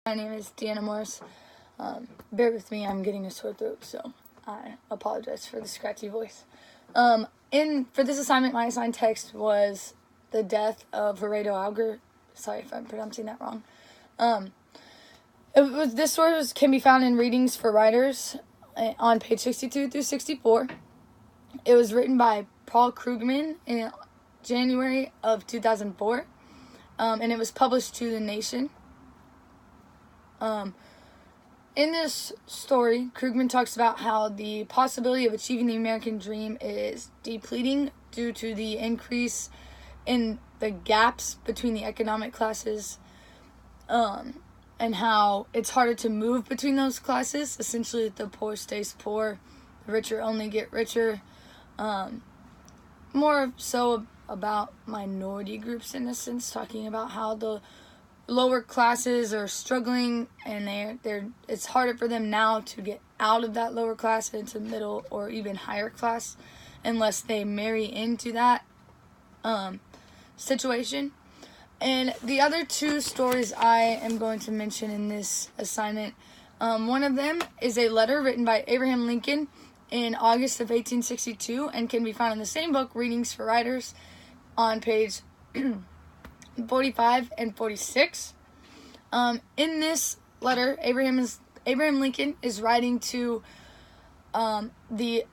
My name is Deanna Morris. Bear with me, I'm getting a sore throat, so I apologize for the scratchy voice. For this assignment, my assigned text was the death of Horatio Alger. Sorry if I'm pronouncing that wrong. This source can be found in Readings for Writers on page 62 through 64. It was written by Paul Krugman in January of 2004, and it was published to The Nation. In this story, Krugman talks about how the possibility of achieving the American dream is depleting due to the increase in the gaps between the economic classes, and how it's harder to move between those classes. Essentially, the poor stays poor, the richer only get richer. More so about minority groups in a sense, talking about how the lower classes are struggling and it's harder for them now to get out of that lower class into middle or even higher class unless they marry into that situation. And the other two stories I am going to mention in this assignment, one of them is a letter written by Abraham Lincoln in August of 1862 and can be found in the same book, Readings for Writers, on page 45 and 46. In this letter, Abraham Lincoln is writing to an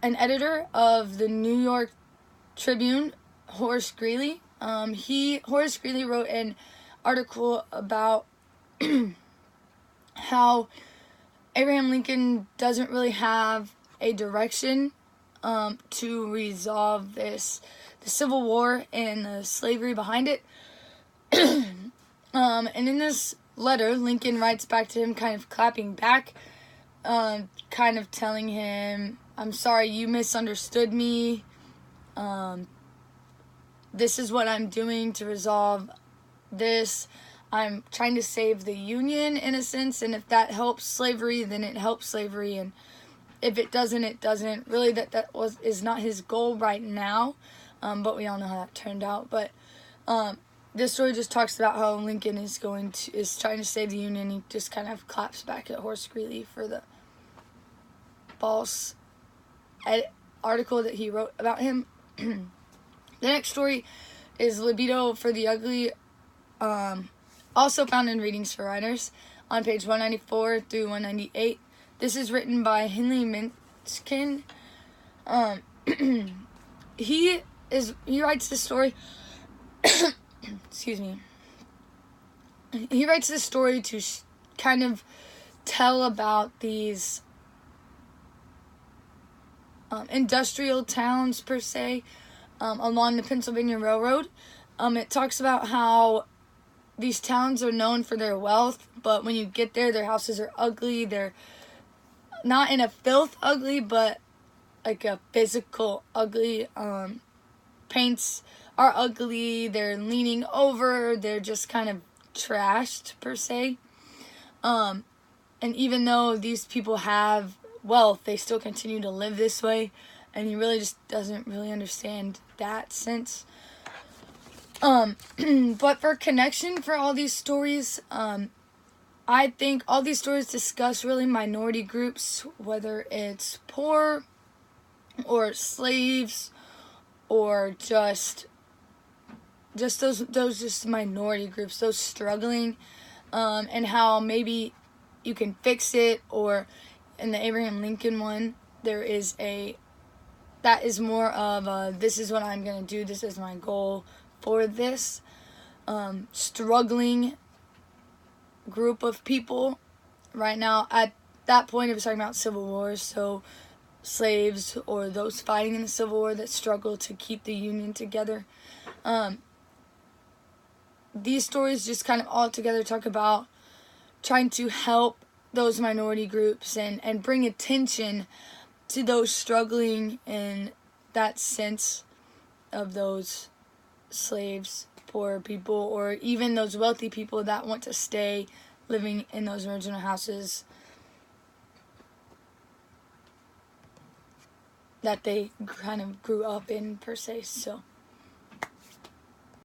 editor of the New York Tribune, Horace Greeley. Horace Greeley wrote an article about how Abraham Lincoln doesn't really have a direction to resolve the Civil War and the slavery behind it. And in this letter, Lincoln writes back to him, kind of clapping back, kind of telling him, "I'm sorry, you misunderstood me. This is what I'm doing to resolve this. I'm trying to save the Union in a sense, and if that helps slavery, then it helps slavery, and if it doesn't, it doesn't." Really, that is not his goal right now, but we all know how that turned out. But this story just talks about how Lincoln is trying to save the Union. He just kind of claps back at Horace Greeley for the false article that he wrote about him. The next story is Libido for the Ugly, also found in Readings for Writers on page 194 through 198. This is written by Henry Minskin. He writes this story. Excuse me. He writes this story to kind of tell about these industrial towns per se, along the Pennsylvania Railroad. It talks about how these towns are known for their wealth, but when you get there, their houses are ugly. They're not in a filth ugly, but like a physical ugly. Paints are ugly. They're leaning over. They're just kind of trashed per se. And even though these people have wealth, they still continue to live this way. And he really just doesn't really understand that sense. But for connection for all these stories, I think all these stories discuss really minority groups, whether it's poor or slaves or just those just minority groups, those struggling, and how maybe you can fix it. Or in the Abraham Lincoln one, that is more of a, this is what I'm going to do, this is my goal for this struggling group of people. Right now, at that point, it was talking about civil wars, so slaves or those fighting in the Civil War that struggle to keep the Union together. These stories just kind of all together talk about trying to help those minority groups and bring attention to those struggling in that sense of those slaves, poor people, or even those wealthy people that want to stay living in those original houses that they kind of grew up in per se. So